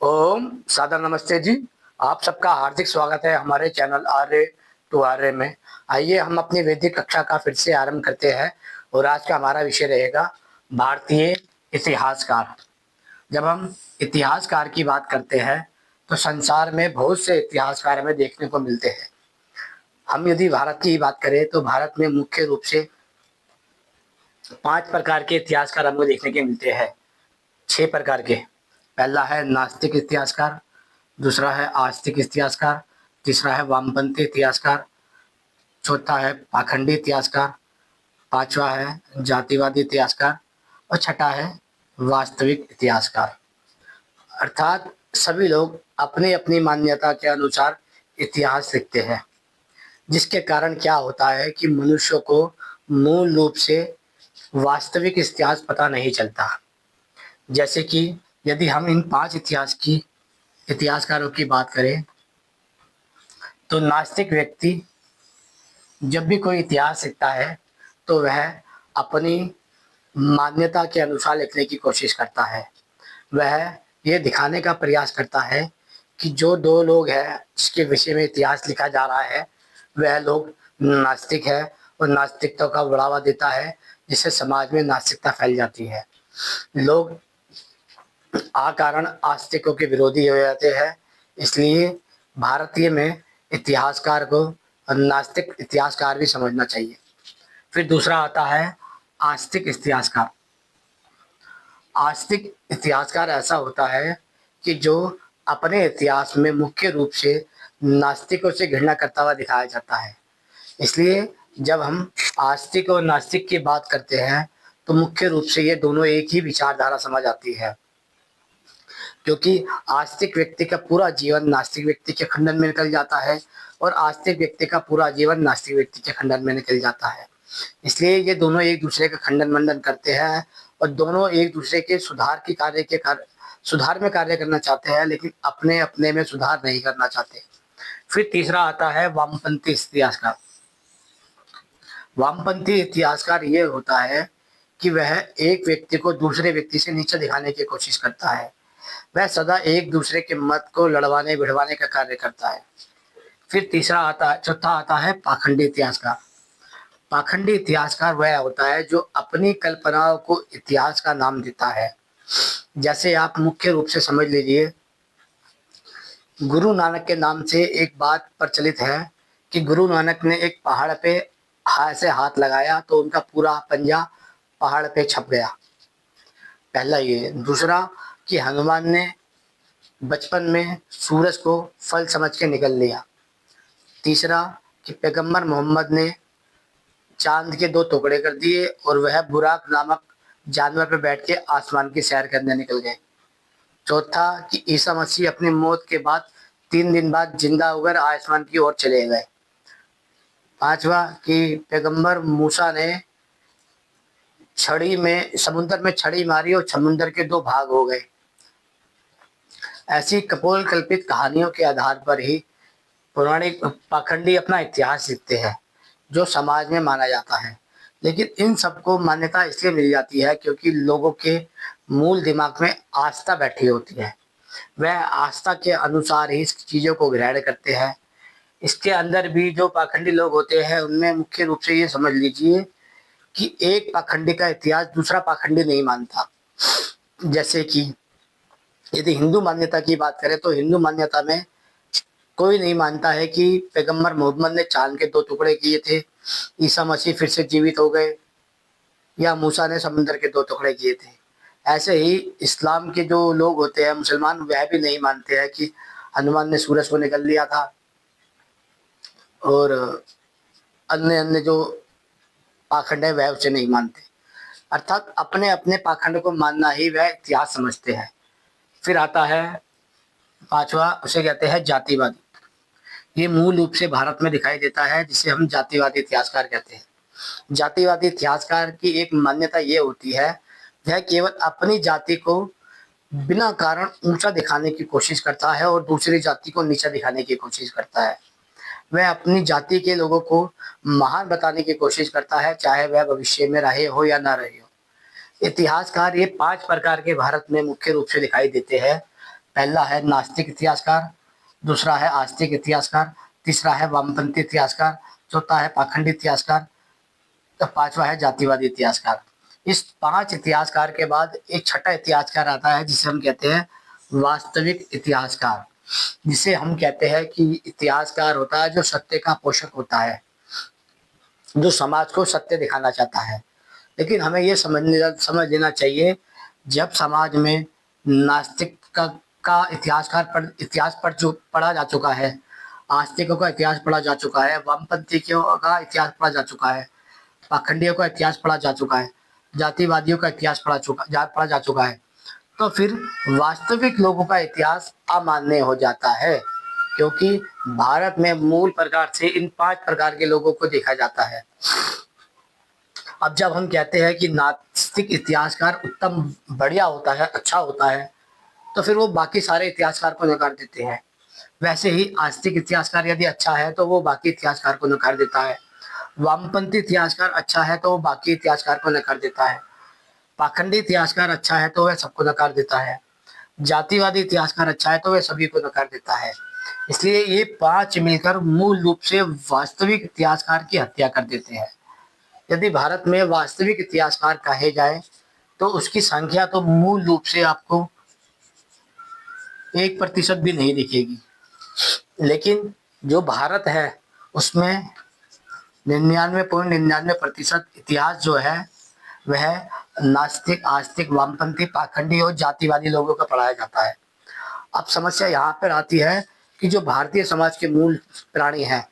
ओम सादर नमस्ते जी। आप सबका हार्दिक स्वागत है हमारे चैनल आर्य टू आर्य में। आइए हम अपनी वैदिक कक्षा का फिर से आरंभ करते हैं और आज का हमारा विषय रहेगा भारतीय इतिहासकार। जब हम इतिहासकार की बात करते हैं तो संसार में बहुत से इतिहासकार हमें देखने को मिलते हैं। हम यदि भारत की बात करें तो भारत में मुख्य रूप से 5 प्रकार के इतिहासकार हमको देखने के मिलते हैं। 6 प्रकार के। पहला है नास्तिक इतिहासकार, दूसरा है आस्तिक इतिहासकार, तीसरा है वामपंथी इतिहासकार, चौथा है पाखंडी इतिहासकार, पांचवा है जातिवादी इतिहासकार और छठा है वास्तविक इतिहासकार। अर्थात सभी लोग अपनी अपनी मान्यता के अनुसार इतिहास लिखते हैं, जिसके कारण क्या होता है कि मनुष्य को मूल रूप से वास्तविक इतिहास पता नहीं चलता। जैसे कि यदि हम इन 5 इतिहासकारों की बात करें तो नास्तिक व्यक्ति जब भी कोई इतिहास लिखता है तो वह अपनी मान्यता के अनुसार लिखने की कोशिश करता है। वह ये दिखाने का प्रयास करता है कि जो 2 लोग हैं जिसके विषय में इतिहास लिखा जा रहा है वह लोग नास्तिक है और नास्तिकता का बढ़ावा देता है, जिससे समाज में नास्तिकता फैल जाती है। लोग कारण आस्तिकों के विरोधी हो जाते हैं। इसलिए भारतीय में इतिहासकार को नास्तिक इतिहासकार भी समझना चाहिए। फिर दूसरा आता है आस्तिक इतिहासकार। आस्तिक इतिहासकार ऐसा होता है कि जो अपने इतिहास में मुख्य रूप से नास्तिकों से घृणा करता हुआ दिखाया जाता है। इसलिए जब हम आस्तिक और नास्तिक की बात करते हैं तो मुख्य रूप से ये दोनों एक ही विचारधारा समझ आती है, क्योंकि आस्तिक व्यक्ति का पूरा जीवन नास्तिक व्यक्ति के खंडन में निकल जाता है और आस्तिक व्यक्ति का पूरा जीवन नास्तिक व्यक्ति के खंडन में निकल जाता है। इसलिए ये दोनों एक दूसरे का खंडन मंडन करते हैं और दोनों एक दूसरे के सुधार में कार्य करना चाहते हैं, लेकिन अपने अपने में सुधार नहीं करना चाहते। फिर तीसरा आता है वामपंथी इतिहासकार। वामपंथी इतिहासकार ये होता है कि वह एक व्यक्ति को दूसरे व्यक्ति से नीचे दिखाने की कोशिश करता है। वह सदा एक दूसरे के मत को लड़वाने भिड़वाने का कार्य करता है। फिर चौथा आता है पाखंडी इतिहासकार। पाखंडी इतिहासकार वह होता है जो अपनी कल्पनाओं को इतिहास का नाम देता है। जैसे आप मुख्य रूप से समझ लीजिए, गुरु नानक के नाम से एक बात प्रचलित है कि गुरु नानक ने एक पहाड़ पे ऐसे हाथ लगाया तो उनका पूरा पंजा पहाड़ पे छप गया। पहला ये। दूसरा कि हनुमान ने बचपन में सूरज को फल समझ के निकल लिया। तीसरा कि पैगंबर मोहम्मद ने चांद के 2 टुकड़े कर दिए और वह बुराक नामक जानवर पर बैठ के आसमान की सैर करने निकल गए। चौथा कि ईसा मसीह अपनी मौत के बाद 3 दिन बाद जिंदा होकर आसमान की ओर चले गए। पांचवा कि पैगंबर मूसा ने समुद्र में छड़ी मारी और समुद्र के 2 भाग हो गए। ऐसी कपोल कल्पित कहानियों के आधार पर ही पौराणिक पाखंडी अपना इतिहास लिखते हैं, जो समाज में माना जाता है। लेकिन इन सबको मान्यता इसलिए मिल जाती है क्योंकि लोगों के मूल दिमाग में आस्था बैठी होती है। वह आस्था के अनुसार ही इस चीज़ों को ग्रहण करते हैं। इसके अंदर भी जो पाखंडी लोग होते हैं उनमें मुख्य रूप से ये समझ लीजिए कि एक पाखंडी का इतिहास दूसरा पाखंडी नहीं मानता। जैसे कि यदि हिंदू मान्यता की बात करें तो हिंदू मान्यता में कोई नहीं मानता है कि पैगंबर मोहम्मद ने चांद के 2 टुकड़े किए थे, ईसा मसीह फिर से जीवित हो गए, या मूसा ने समुद्र के 2 टुकड़े किए थे। ऐसे ही इस्लाम के जो लोग होते हैं मुसलमान, वह भी नहीं मानते हैं कि हनुमान ने सूरज को निकल लिया था। और अन्य अन्य जो पाखंड है वह उसे नहीं मानते। अर्थात अपने अपने पाखंड को मानना ही वह इतिहास समझते हैं। फिर आता है पांचवा, उसे कहते हैं जातिवादी। ये मूल रूप से भारत में दिखाई देता है, जिसे हम जातिवादी इतिहासकार कहते हैं। जातिवादी इतिहासकार की एक मान्यता ये होती है, वह केवल अपनी जाति को बिना कारण ऊंचा दिखाने की कोशिश करता है और दूसरी जाति को नीचा दिखाने की कोशिश करता है। वह अपनी जाति के लोगों को महान बताने की कोशिश करता है, चाहे वह भविष्य में रहे हो या ना रहे हो। इतिहासकार ये 5 प्रकार के भारत में मुख्य रूप से दिखाई देते हैं। पहला है नास्तिक इतिहासकार, दूसरा है आस्तिक इतिहासकार, तीसरा है वामपंथी इतिहासकार, चौथा है पाखंडी इतिहासकार, तो पांचवा है जातिवादी इतिहासकार। इस 5 इतिहासकार के बाद एक छठा इतिहासकार आता है जिसे हम कहते हैं वास्तविक इतिहासकार, जिसे हम कहते हैं कि इतिहासकार होता है जो सत्य का पोषक होता है, जो समाज को सत्य दिखाना चाहता है। लेकिन हमें ये समझ लेना चाहिए, जब समाज में नास्तिक का इतिहास पढ़ा जा चुका है, आस्तिकों का इतिहास पढ़ा जा चुका है, वामपंथियों का इतिहास पढ़ा जा चुका है, पाखंडियों का इतिहास पढ़ा जा चुका है, जातिवादियों का इतिहास पढ़ा जा चुका है, तो फिर वास्तविक लोगों का इतिहास अमान्य हो जाता है, क्योंकि भारत में मूल प्रकार से इन 5 प्रकार के लोगों को देखा जाता है। अब जब हम कहते हैं कि नास्तिक इतिहासकार उत्तम बढ़िया होता है, अच्छा होता है, तो फिर वो बाकी सारे इतिहासकार को नकार देते हैं। वैसे ही आस्तिक इतिहासकार यदि अच्छा है तो वो बाकी इतिहासकार को नकार देता है, वामपंथी इतिहासकार अच्छा है तो वो बाकी इतिहासकार को नकार देता है, पाखंडी इतिहासकार अच्छा है तो वह सबको नकार देता है, जातिवादी इतिहासकार अच्छा है तो वह सभी को नकार देता है। इसलिए ये 5 मिलकर मूल रूप से वास्तविक इतिहासकार की हत्या कर देते हैं। यदि भारत में वास्तविक इतिहासकार कहे जाए तो उसकी संख्या तो मूल रूप से आपको 1% भी नहीं दिखेगी। लेकिन जो भारत है उसमें 99.99% इतिहास जो है वह नास्तिक, आस्तिक, वामपंथी, पाखंडी और जातिवादी लोगों का पढ़ाया जाता है। अब समस्या यहाँ पर आती है कि जो भारतीय समाज के मूल प्राणी हैं,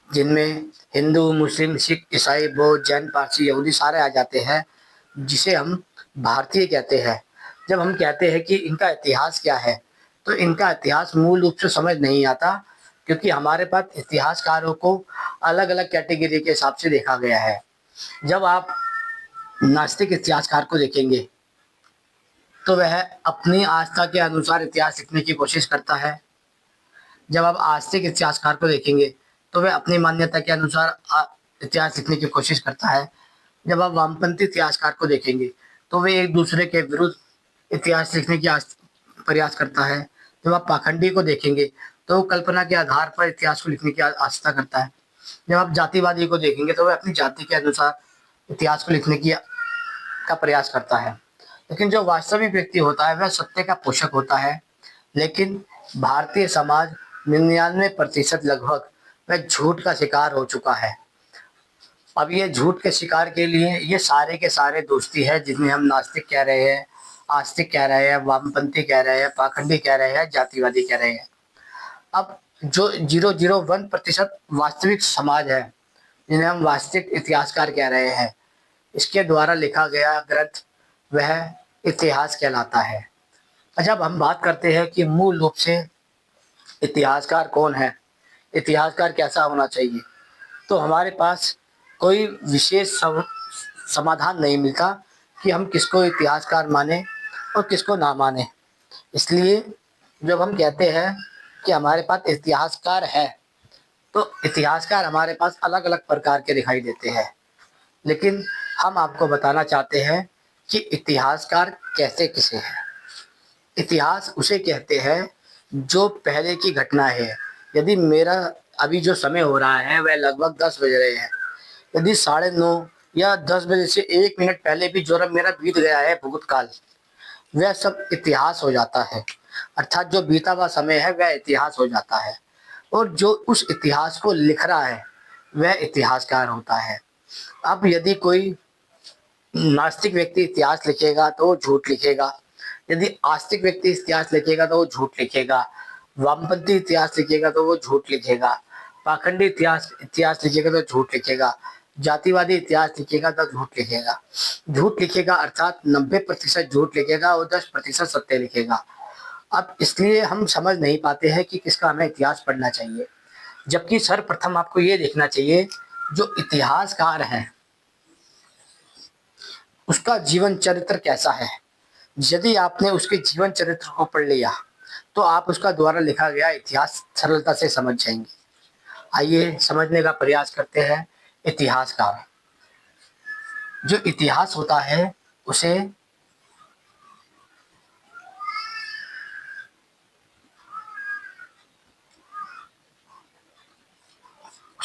जिनमें हिंदू, मुस्लिम, सिख, ईसाई, बौद्ध, जैन, पारसी, यहूदी सारे आ जाते हैं, जिसे हम भारतीय कहते हैं। जब हम कहते हैं कि इनका इतिहास क्या है, तो इनका इतिहास मूल रूप से समझ नहीं आता, क्योंकि हमारे पास इतिहासकारों को अलग अलग कैटेगरी के हिसाब से देखा गया है। जब आप नास्तिक इतिहासकार को देखेंगे तो वह अपनी आस्था के अनुसार इतिहास लिखने की कोशिश करता है। जब आप आस्तिक इतिहासकार को देखेंगे तो वह अपनी मान्यता के अनुसार इतिहास लिखने की कोशिश करता है। जब आप वामपंथी इतिहासकार को देखेंगे तो वे एक दूसरे के विरुद्ध इतिहास लिखने की प्रयास करता है। जब आप पाखंडी को देखेंगे तो वो कल्पना के आधार पर इतिहास को लिखने की आस्था करता है। जब आप जातिवादी को देखेंगे तो वह अपनी जाति के अनुसार इतिहास को लिखने की का प्रयास करता है। लेकिन जो वास्तविक व्यक्ति होता है वह सत्य का पोषक होता है। लेकिन भारतीय समाज 99% लगभग वह झूठ का शिकार हो चुका है। अब ये झूठ के शिकार के लिए ये सारे के सारे दोस्ती है, जिन्हें हम नास्तिक कह रहे हैं, आस्तिक कह रहे हैं, वामपंथी कह रहे हैं, पाखंडी कह रहे हैं, जातिवादी कह रहे हैं। अब जो 001% वास्तविक समाज है, जिन्हें हम वास्तविक इतिहासकार कह रहे हैं, इसके द्वारा लिखा गया ग्रंथ वह इतिहास कहलाता है। जब हम बात करते हैं कि मूल रूप से इतिहासकार कौन है, इतिहासकार कैसा होना चाहिए, तो हमारे पास कोई विशेष समाधान नहीं मिलता कि हम किसको इतिहासकार माने और किसको ना माने। इसलिए जब हम कहते हैं कि हमारे पास इतिहासकार है, तो इतिहासकार हमारे पास अलग अलग प्रकार के दिखाई देते हैं। लेकिन हम आपको बताना चाहते हैं कि इतिहासकार कैसे किसे हैं। इतिहास उसे कहते हैं जो पहले की घटना है। यदि मेरा अभी जो समय हो रहा है वह लगभग 10 बज रहे हैं, यदि 9:30 या 10 बजे से 1 मिनट पहले भी जो मेरा बीत गया है भूतकाल, वह सब इतिहास हो जाता है। अर्थात जो बीता हुआ समय है वह इतिहास हो जाता है, और जो उस इतिहास को लिख रहा है वह इतिहासकार होता है। अब यदि कोई नास्तिक व्यक्ति इतिहास लिखेगा तो वो झूठ लिखेगा, यदि आस्तिक व्यक्ति इतिहास लिखेगा तो वो झूठ लिखेगा, वामपंथी इतिहास लिखेगा तो वो झूठ लिखेगा, पाखंडी इतिहास इतिहास लिखेगा तो झूठ लिखेगा, जातिवादी इतिहास लिखेगा तो झूठ लिखेगा। झूठ लिखेगा अर्थात 90% झूठ लिखेगा और 10% सत्य लिखेगा। अब इसलिए हम समझ नहीं पाते हैं कि किसका हमें इतिहास पढ़ना चाहिए, जबकि सर्वप्रथम आपको ये देखना चाहिए जो इतिहासकार है उसका जीवन चरित्र कैसा है। यदि आपने उसके जीवन चरित्र को पढ़ लिया तो आप उसका द्वारा लिखा गया इतिहास सरलता से समझ जाएंगे। आइए समझने का प्रयास करते हैं। इतिहासकार, जो इतिहास होता है उसे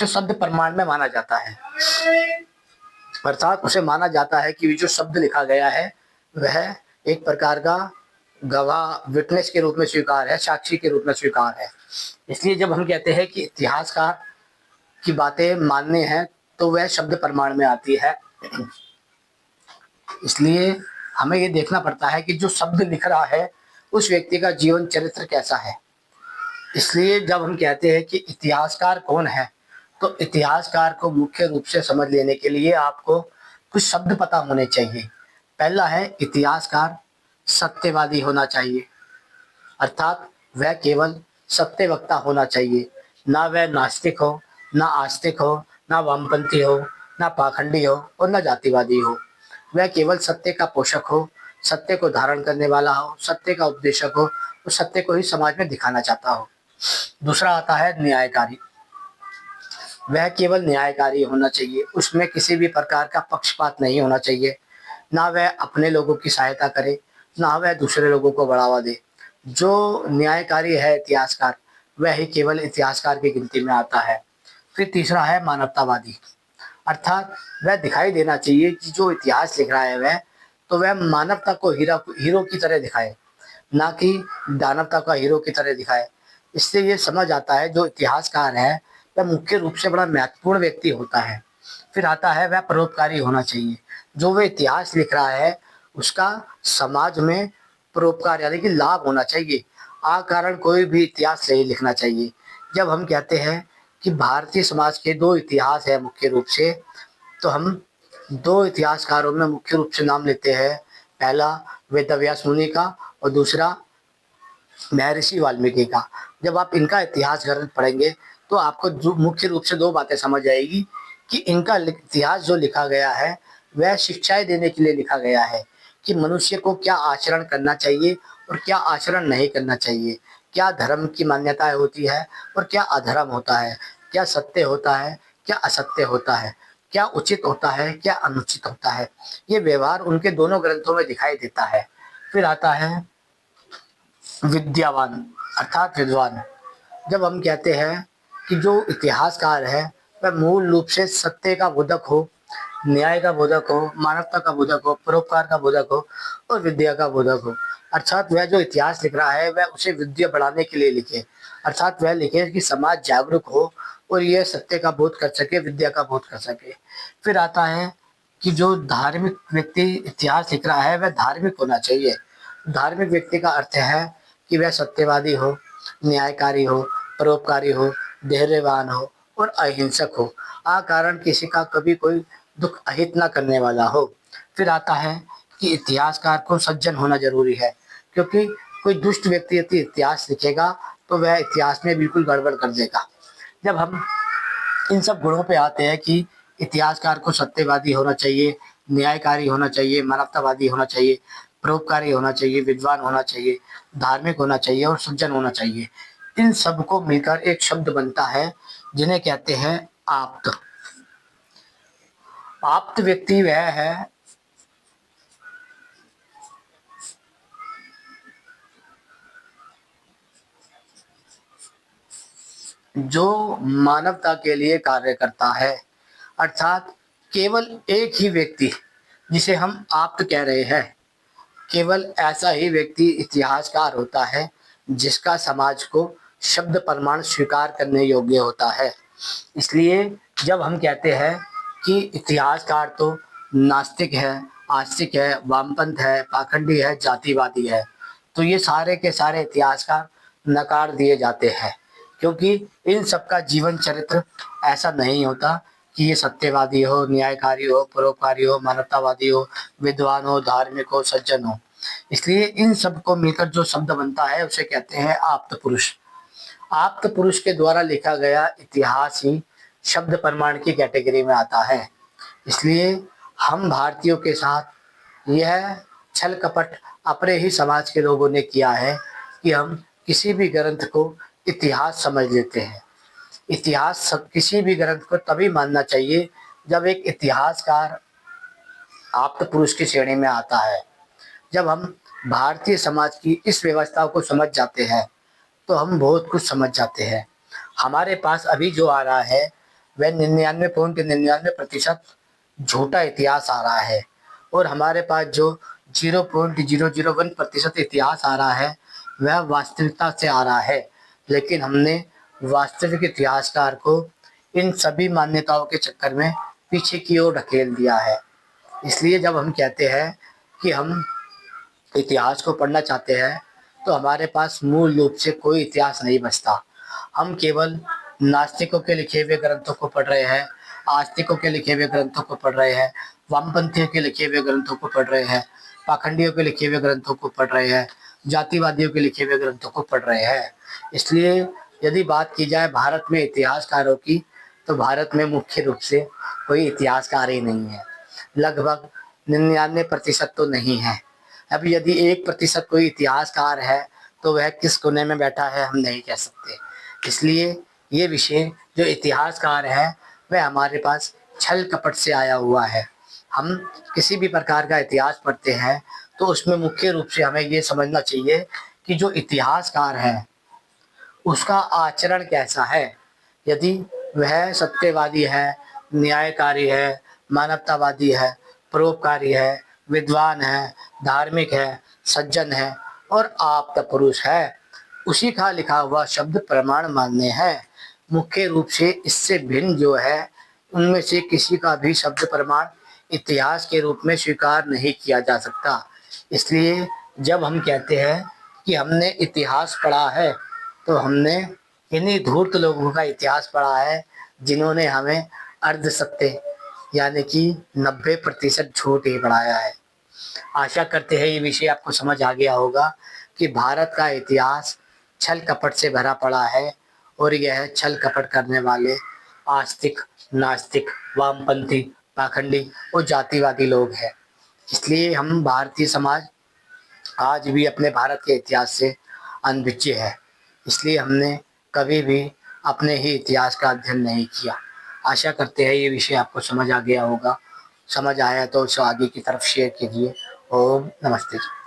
उसे शब्द प्रमाण में माना जाता है, अर्थात उसे माना जाता है कि जो शब्द लिखा गया है वह एक प्रकार का गवाह विटनेस के रूप में स्वीकार है, साक्षी के रूप में स्वीकार है। इसलिए जब हम कहते हैं कि इतिहासकार की बातें मानने हैं तो वह शब्द प्रमाण में आती है। इसलिए हमें ये देखना पड़ता है कि जो शब्द लिख रहा है उस व्यक्ति का जीवन चरित्र कैसा है। इसलिए जब हम कहते हैं कि इतिहासकार कौन है, तो इतिहासकार को मुख्य रूप से समझ लेने के लिए आपको कुछ शब्द पता होने चाहिए। पहला है, इतिहासकार सत्यवादी होना चाहिए, अर्थात वह केवल सत्यवक्ता होना चाहिए, ना वह नास्तिक हो, ना आस्तिक हो, ना वामपंथी हो, ना पाखंडी हो और ना जातिवादी हो। वह केवल सत्य का पोषक हो, सत्य को धारण करने वाला हो, सत्य का उपदेशक हो और सत्य को ही समाज में दिखाना चाहता हो। दूसरा आता है न्यायकारी। वह केवल न्यायकारी होना चाहिए, उसमें किसी भी प्रकार का पक्षपात नहीं होना चाहिए। ना वह अपने लोगों की सहायता करे, ना वह दूसरे लोगों को बढ़ावा दे। जो न्यायकारी है इतिहासकार, वह ही केवल इतिहासकार की गिनती में आता है। फिर तीसरा है मानवतावादी, अर्थात वह दिखाई देना चाहिए कि जो इतिहास लिख रहा है वह मानवता को हीरो की तरह दिखाए, ना कि दानवता का हीरो की तरह दिखाए। इससे ये समझ आता है जो इतिहासकार है वह मुख्य रूप से बड़ा महत्वपूर्ण व्यक्ति होता है। फिर आता है वह परोपकारी होना चाहिए। जो वह इतिहास लिख रहा है उसका समाज में परोपकार यानी कि लाभ होना चाहिए, कारण कोई भी इतिहास नहीं लिखना चाहिए। जब हम कहते हैं कि भारतीय समाज के दो इतिहास है मुख्य रूप से, तो हम दो इतिहासकारों में मुख्य रूप से नाम लेते हैं। पहला वेदव्यास मुनि का और दूसरा महर्षि वाल्मीकि का। जब आप इनका इतिहास ग्रंथ पढ़ेंगे तो आपको जो मुख्य रूप से दो बातें समझ आएगी कि इनका इतिहास जो लिखा गया है वह शिक्षाएं देने के लिए लिखा गया है कि मनुष्य को क्या आचरण करना चाहिए और क्या आचरण नहीं करना चाहिए, क्या धर्म की मान्यताएं होती है और क्या अधर्म होता है, क्या सत्य होता है, क्या असत्य होता है, क्या उचित होता है, क्या अनुचित होता है। ये व्यवहार उनके दोनों ग्रंथों में दिखाई देता है। फिर आता है विद्यावान अर्थात विद्वान। जब हम कहते हैं कि जो इतिहासकार है वह मूल रूप से सत्य का बोधक हो, न्याय का बोधक हो, मानवता का बोधक हो, परोपकार का बोधक हो और विद्या का बोधक हो। अर्थात वह जो इतिहास लिख रहा है वह उसे विद्या बढ़ाने के लिए लिखे, अर्थात वह लिखे कि समाज जागरूक हो और यह सत्य का बोध कर सके, विद्या का बोध कर सके। फिर आता है कि जो धार्मिक व्यक्ति इतिहास लिख रहा है वह धार्मिक होना चाहिए। धार्मिक व्यक्ति का अर्थ है कि वह सत्यवादी हो, न्यायकारी हो, परोपकारी हो, धैर्यवान हो और अहिंसक हो, कारण किसी का कभी कोई दुख अहित ना करने वाला हो। फिर आता है कि इतिहासकार को सज्जन होना जरूरी है, क्योंकि कोई दुष्ट व्यक्ति यदि इतिहास लिखेगा तो वह इतिहास में बिल्कुल गड़बड़ कर देगा। जब हम इन सब गुणों पे आते हैं कि इतिहासकार को सत्यवादी होना चाहिए, न्यायकारी होना चाहिए, मानवतावादी होना चाहिए, परोपकारी होना चाहिए, विद्वान होना चाहिए, धार्मिक होना चाहिए और सज्जन होना चाहिए। इन सब को मिलकर एक शब्द बनता है जिन्हें कहते हैं आप्त। आप्त व्यक्ति वह है जो मानवता के लिए कार्य करता है, अर्थात केवल एक ही व्यक्ति जिसे हम आप्त कह रहे हैं, केवल ऐसा ही व्यक्ति इतिहासकार होता है जिसका समाज को शब्द प्रमाण स्वीकार करने योग्य होता है। इसलिए जब हम कहते हैं कि इतिहासकार तो नास्तिक है, आस्तिक है, वामपंथ है, पाखंडी है, जातिवादी है, तो ये सारे के सारे इतिहासकार नकार दिए जाते हैं, क्योंकि इन सबका जीवन चरित्र ऐसा नहीं होता कि ये सत्यवादी हो, न्यायकारी हो, परोपकारी हो, मानवतावादी हो, विद्वान हो, धार्मिक हो, सज्जन हो। इसलिए इन सबको मिलकर जो शब्द बनता है उसे कहते हैं आप्त पुरुष। आप्त पुरुष के द्वारा लिखा गया इतिहास ही शब्द प्रमाण की कैटेगरी में आता है। इसलिए हम भारतीयों के साथ यह छल कपट अपने ही समाज के लोगों ने किया है कि हम किसी भी ग्रंथ को इतिहास समझ लेते हैं। किसी भी ग्रंथ को तभी मानना चाहिए जब एक इतिहासकार आप्त पुरुष की श्रेणी में आता है। जब हम भारतीय समाज की इस व्यवस्था को समझ जाते हैं तो हम बहुत कुछ समझ जाते हैं। हमारे पास अभी जो आ रहा है वह 99.99% झूठा इतिहास आ रहा है और हमारे पास जो 0.001% इतिहास आ रहा है वह वास्तविकता से आ रहा है। लेकिन हमने वास्तविक इतिहासकार को इन सभी मान्यताओं के चक्कर में पीछे की ओर ढकेल दिया है। इसलिए जब हम कहते हैं कि हम इतिहास को पढ़ना चाहते हैं तो हमारे पास मूल रूप से कोई इतिहास नहीं बचता। हम केवल नास्तिकों के लिखे हुए ग्रंथों को पढ़ रहे हैं, आस्तिकों के लिखे हुए ग्रंथों को पढ़ रहे हैं, वामपंथियों के लिखे हुए ग्रंथों को पढ़ रहे हैं, पाखंडियों के लिखे हुए ग्रंथों को पढ़ रहे हैं, जातिवादियों के लिखे हुए ग्रंथों को पढ़ रहे हैं। इसलिए यदि बात की जाए भारत में इतिहासकारों की, तो भारत में मुख्य रूप से कोई इतिहासकार ही नहीं है। लगभग 99% तो नहीं है। अब यदि 1% कोई इतिहासकार है तो वह किस कोने में बैठा है हम नहीं कह सकते। इसलिए ये विषय जो इतिहासकार है वह हमारे पास छल कपट से आया हुआ है। हम किसी भी प्रकार का इतिहास पढ़ते हैं तो उसमें मुख्य रूप से हमें ये समझना चाहिए कि जो इतिहासकार है उसका आचरण कैसा है। यदि वह सत्यवादी है, न्यायकारी है, मानवतावादी है, परोपकारी है, विद्वान है, धार्मिक है, सज्जन है और आप्तपुरुष है, उसी का लिखा हुआ शब्द प्रमाण मान्य है। मुख्य रूप से इससे भिन्न जो है उनमें से किसी का भी शब्द प्रमाण इतिहास के रूप में स्वीकार नहीं किया जा सकता। इसलिए जब हम कहते हैं कि हमने इतिहास पढ़ा है तो हमने इन्हीं धूर्त लोगों का इतिहास पढ़ा है जिन्होंने हमें अर्ध सत्य यानी कि 90% झूठ ही पढ़ाया है। आशा करते हैं ये विषय आपको समझ आ गया होगा कि भारत का इतिहास छल कपट से भरा पड़ा है और यह छल कपट करने वाले आस्तिक, नास्तिक, वामपंथी, पाखंडी और जातिवादी लोग हैं। इसलिए हम भारतीय समाज आज भी अपने भारत के इतिहास से अनभिज्ञ है। इसलिए हमने कभी भी अपने ही इतिहास का अध्ययन नहीं किया। आशा करते हैं ये विषय आपको समझ आ गया होगा। समझ आया तो उसे आगे की तरफ शेयर कीजिए। ओम नमस्ते जी।